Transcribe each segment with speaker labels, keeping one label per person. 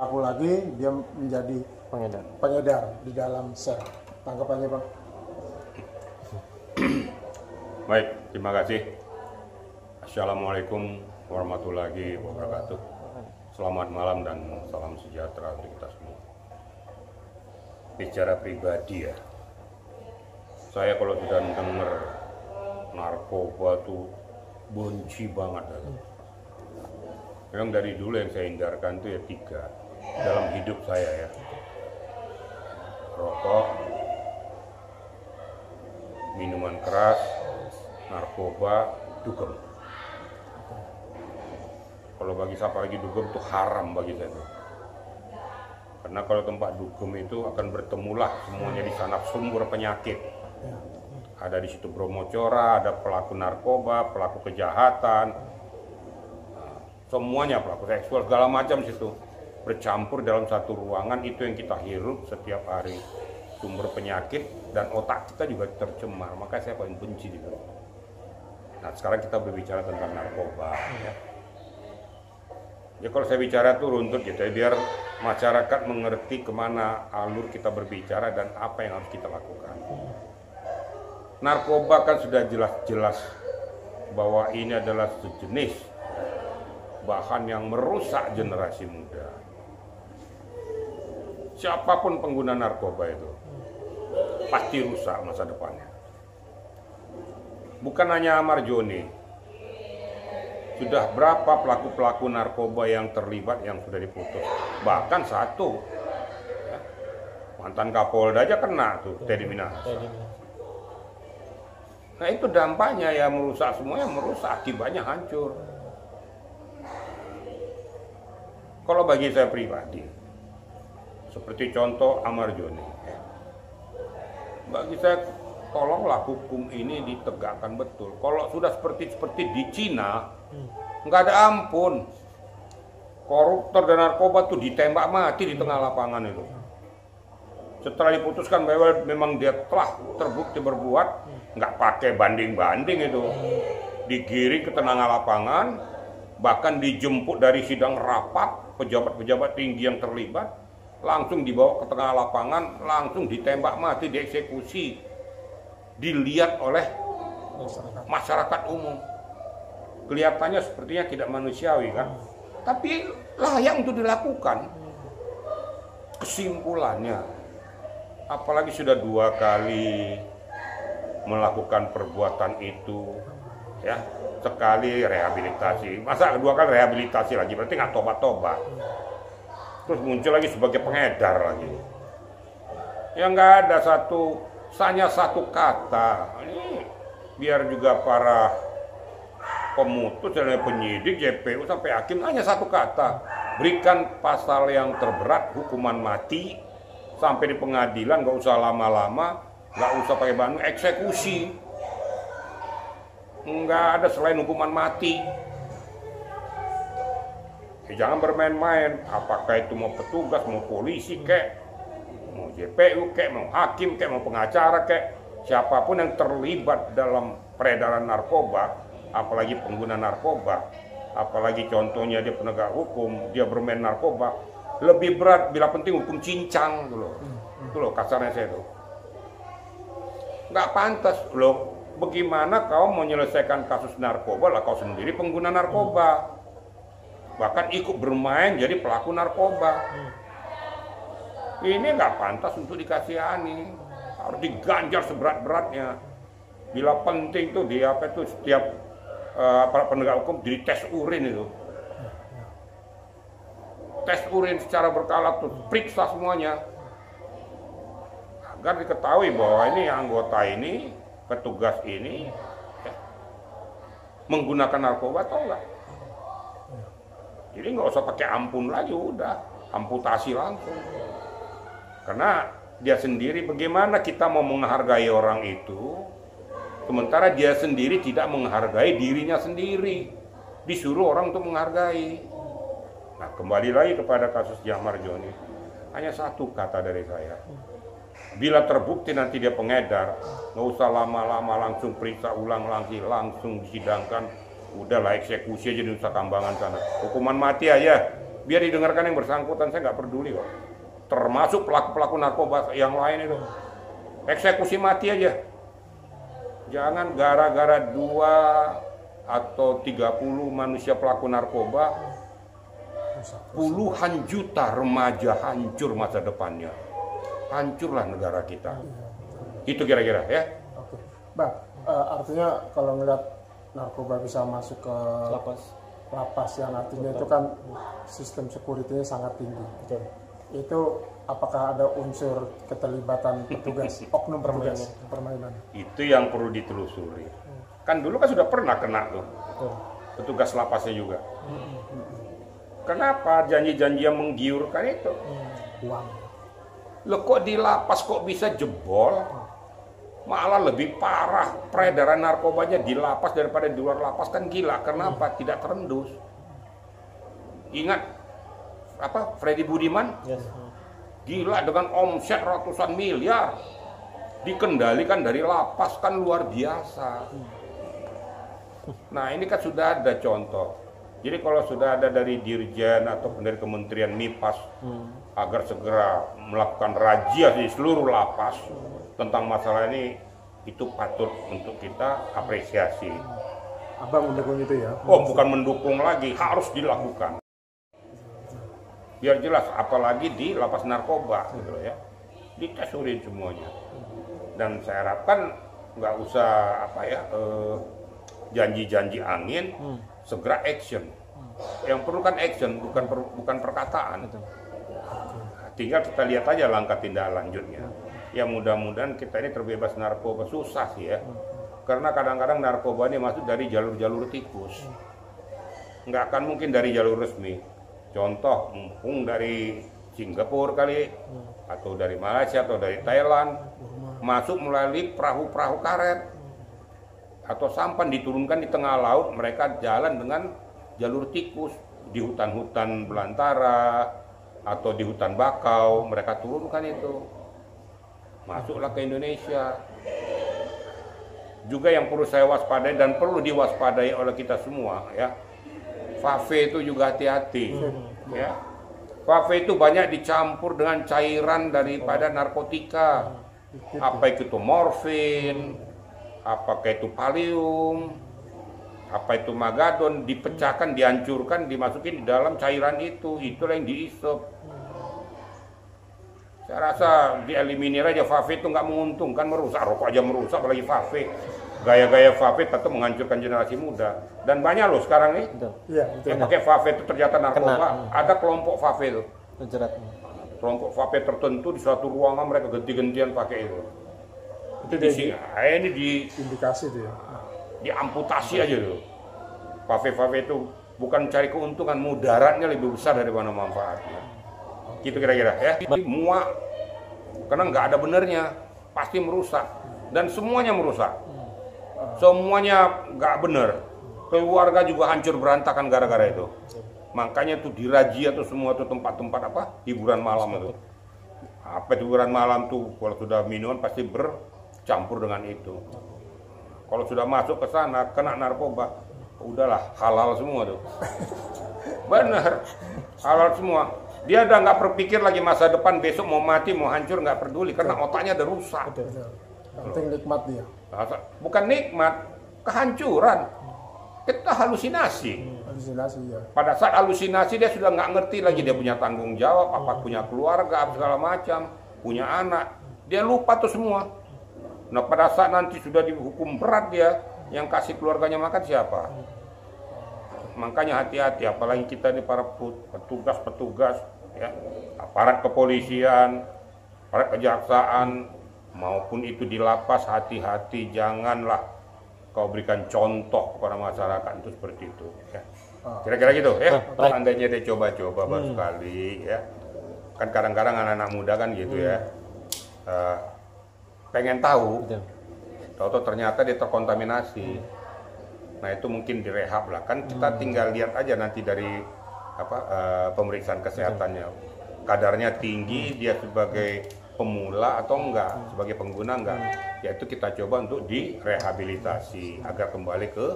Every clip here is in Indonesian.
Speaker 1: Aku lagi dia menjadi pengedar di dalam sel. Tanggapannya Bang?
Speaker 2: Baik, terima kasih. Assalamualaikum warahmatullahi wabarakatuh. Selamat malam dan salam sejahtera untuk kita semua. Bicara pribadi ya, saya kalau sudah dengar narkoba tuh benci banget. Memang dari dulu yang saya hindarkan itu ya 3 dalam hidup saya ya. Rokok, minuman keras, narkoba, dugem. Kalau bagi saya apalagi dugem itu haram bagi saya tuh. Karena kalau tempat dugem itu akan bertemulah semuanya di sana sumber penyakit. Ada di situ bromocora, ada pelaku narkoba, pelaku kejahatan, semuanya pelaku seksual segala macam situ bercampur dalam satu ruangan. Itu yang kita hirup setiap hari, sumber penyakit, dan otak kita juga tercemar. Maka saya paling benci itu. Nah sekarang kita berbicara tentang narkoba. Ya kalau saya bicara tuh runtut gitu ya, biar masyarakat mengerti kemana alur kita berbicara dan apa yang harus kita lakukan. Narkoba kan sudah jelas-jelas bahwa ini adalah sejenis bahan yang merusak generasi muda. Siapapun pengguna narkoba itu pasti rusak masa depannya. Bukan hanya Ahmad Joni, sudah berapa pelaku-pelaku narkoba yang terlibat yang sudah diputus. Bahkan satu ya, mantan Kapolda aja kena tuh, Teddy Minahasa. Nah itu dampaknya ya, merusak semuanya, merusak, akibatnya hancur. Kalau bagi saya pribadi, seperti contoh Ahmad Joni, bagi saya tolonglah hukum ini ditegakkan betul. Kalau sudah seperti di Cina, nggak ada ampun. Koruptor dan narkoba tuh ditembak mati di tengah lapangan itu. Setelah diputuskan bahwa memang dia telah terbukti berbuat, nggak pakai banding-banding itu, digiring ke tengah lapangan, bahkan dijemput dari sidang rapat pejabat-pejabat tinggi yang terlibat, langsung dibawa ke tengah lapangan, langsung ditembak mati, dieksekusi, dilihat oleh masyarakat umum. Kelihatannya sepertinya tidak manusiawi kan, tapi layak untuk dilakukan. Kesimpulannya, apalagi sudah 2 kali melakukan perbuatan itu, ya, sekali rehabilitasi, masa 2 kali rehabilitasi lagi, berarti nggak tobat-tobat. Terus muncul lagi sebagai pengedar lagi. Ya nggak ada hanya satu kata. Ini biar juga para pemutus dan penyidik, JPU sampai hakim, hanya satu kata. Berikan pasal yang terberat, hukuman mati, sampai di pengadilan, nggak usah lama-lama, nggak usah pakai banding, eksekusi. Nggak ada selain hukuman mati. Jangan bermain-main, apakah itu mau petugas, mau polisi kek, mau JPU kek, mau hakim kek, mau pengacara kek, siapapun yang terlibat dalam peredaran narkoba, apalagi pengguna narkoba, apalagi contohnya dia penegak hukum, dia bermain narkoba, lebih berat bila penting hukum cincang tuh loh kasarnya saya tuh. Nggak pantas loh. Bagaimana kau mau menyelesaikan kasus narkoba lah kau sendiri pengguna narkoba, bahkan ikut bermain jadi pelaku narkoba. Ini nggak pantas untuk dikasihani, harus diganjar seberat-beratnya. Bila penting tuh dia apa itu setiap para penegak hukum jadi tes urin itu, tes urin secara berkala tuh, periksa semuanya agar diketahui bahwa ini anggota ini, petugas ini ya, menggunakan narkoba atau enggak. Jadi nggak usah pakai ampun lagi, udah amputasi langsung. Karena dia sendiri, bagaimana kita mau menghargai orang itu sementara dia sendiri tidak menghargai dirinya sendiri, disuruh orang untuk menghargai. Nah kembali lagi kepada kasus Ahmad Joni, hanya satu kata dari saya. Bila terbukti nanti dia pengedar, nggak usah lama-lama, langsung periksa ulang lagi, langsung disidangkan, udahlah eksekusi aja di Nusa Kambangan sana. Hukuman mati aja, Biar didengarkan yang bersangkutan, saya nggak peduli kok. Termasuk pelaku-pelaku narkoba yang lain itu. Eksekusi mati aja. Jangan gara-gara 2 atau 30 manusia pelaku narkoba, puluhan juta remaja hancur masa depannya. Hancurlah negara kita. Itu kira-kira ya.
Speaker 1: Oke. Bang, artinya kalau ngeliat narkoba bisa masuk ke lapas yang artinya itu kan sistem security-nya sangat tinggi.
Speaker 3: Betul.
Speaker 1: Itu apakah ada unsur keterlibatan petugas, oknum petugas permainan?
Speaker 2: Itu yang perlu ditelusuri. Kan dulu kan sudah pernah kena tuh.
Speaker 1: Betul.
Speaker 2: Petugas lapasnya juga. Kenapa janji-janji yang menggiurkan itu?
Speaker 1: Uang.
Speaker 2: Loh kok di lapas kok bisa jebol? Malah lebih parah peredaran narkobanya di lapas daripada di luar lapas, kan gila. Kenapa? Tidak terendus. Ingat apa Freddy Budiman?
Speaker 3: Yes.
Speaker 2: Gila dengan omset ratusan miliar. Dikendalikan dari lapas, kan luar biasa. Nah, ini kan sudah ada contoh. Jadi kalau sudah ada dari Dirjen ataupun dari Kementerian MIPAS agar segera melakukan razia di seluruh lapas tentang masalah ini, itu patut untuk kita apresiasi.
Speaker 1: Abang mendukung itu ya?
Speaker 2: Oh, bukan mendukung lagi, harus dilakukan. Biar jelas, apalagi di lapas narkoba gitu ya. Ditesurin semuanya. Dan saya harapkan nggak usah apa ya janji-janji angin, segera action. Yang perlu kan action, bukan perkataan. Tinggal kita lihat aja langkah tindak lanjutnya. Ya mudah-mudahan kita ini terbebas narkoba. Susah sih ya, karena kadang-kadang narkoba ini masuk dari jalur-jalur tikus. Nggak akan mungkin dari jalur resmi. Contoh, mumpung dari Singapura kali, atau dari Malaysia atau dari Thailand, masuk melalui perahu-perahu karet atau sampan diturunkan di tengah laut. Mereka jalan dengan jalur tikus di hutan-hutan belantara atau di hutan bakau, mereka turunkan itu, masuklah ke Indonesia. Juga yang perlu saya waspadai dan perlu diwaspadai oleh kita semua ya, Fave itu juga hati-hati ya. Fave itu banyak dicampur dengan cairan daripada narkotika, apa itu morfin, apakah itu Valium, apa itu Magadon, dipecahkan, dihancurkan, dimasukin di dalam cairan itu, itulah yang diisep. Saya rasa dieliminir aja. Fave itu nggak menguntungkan, merusak, rokok aja merusak, apalagi Fave. Gaya-gaya Fave tetap menghancurkan generasi muda. Dan banyak loh sekarang nih
Speaker 1: Iya,
Speaker 2: yang pakai Fave itu ternyata narkoba. Ada kelompok Fave itu.
Speaker 3: Terjerat.
Speaker 2: Kelompok Fave tertentu di suatu ruangan mereka ganti-gantian pakai itu.
Speaker 1: itu
Speaker 2: Ini di
Speaker 1: indikasi itu ya.
Speaker 2: diamputasi aja tuh. Fave itu bukan cari keuntungan, mudaratnya lebih besar daripada manfaatnya. Gitu kira-kira ya. Muak, karena nggak ada benernya, pasti merusak. Dan semuanya merusak. Semuanya nggak bener. Keluarga juga hancur berantakan gara-gara itu. Makanya tuh dirajia tuh semua tuh tempat-tempat apa hiburan malam itu. Apa hiburan malam tuh kalau sudah minuman pasti bercampur dengan itu. Kalau sudah masuk ke sana kena narkoba, udahlah halal semua tuh. Bener, halal semua. Dia udah nggak berpikir lagi masa depan, besok mau mati mau hancur, nggak peduli karena otaknya udah rusak.
Speaker 1: Betul. Penting nikmat dia.
Speaker 2: Bukan nikmat, kehancuran. Kita halusinasi.
Speaker 1: Halusinasi ya.
Speaker 2: Pada saat halusinasi dia sudah nggak ngerti lagi, dia punya tanggung jawab, apa punya keluarga, apa segala macam, punya anak. Dia lupa tuh semua. Nah pada saat nanti sudah dihukum berat dia, yang kasih keluarganya makan siapa? Makanya hati-hati, apalagi kita ini para petugas-petugas, ya, aparat kepolisian, aparat kejaksaan, maupun itu di lapas, hati-hati, janganlah kau berikan contoh kepada masyarakat itu seperti itu. Ya. Kira-kira gitu ya. Andainya dia coba-coba baru sekali, ya. Kan kadang-kadang anak-anak muda kan gitu ya, pengen tahu, tahu-tahu ternyata dia terkontaminasi. Nah itu mungkin direhab lah. Kan kita tinggal lihat aja nanti dari apa pemeriksaan kesehatannya, kadarnya tinggi, dia sebagai pemula atau enggak, sebagai pengguna enggak. Yaitu kita coba untuk direhabilitasi agar kembali ke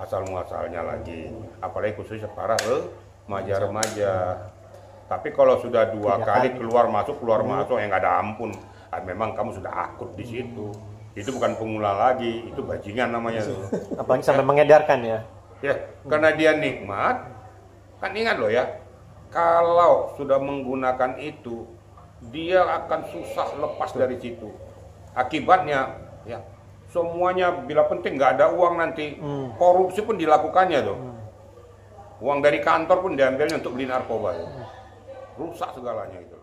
Speaker 2: asal muasalnya lagi. Apalagi khususnya para remaja. Tapi kalau sudah 2 kali keluar masuk yang nggak ada ampun, memang kamu sudah akut di situ. Itu bukan pengulang lagi, itu bajingan namanya tuh.
Speaker 3: Apalagi sampai mengedarkan ya.
Speaker 2: Ya, karena dia nikmat, kan ingat loh ya, kalau sudah menggunakan itu, dia akan susah lepas dari situ. Akibatnya, ya semuanya bila penting nggak ada uang nanti, korupsi pun dilakukannya tuh. Uang dari kantor pun diambilnya untuk beli narkoba. Rusak segalanya itu.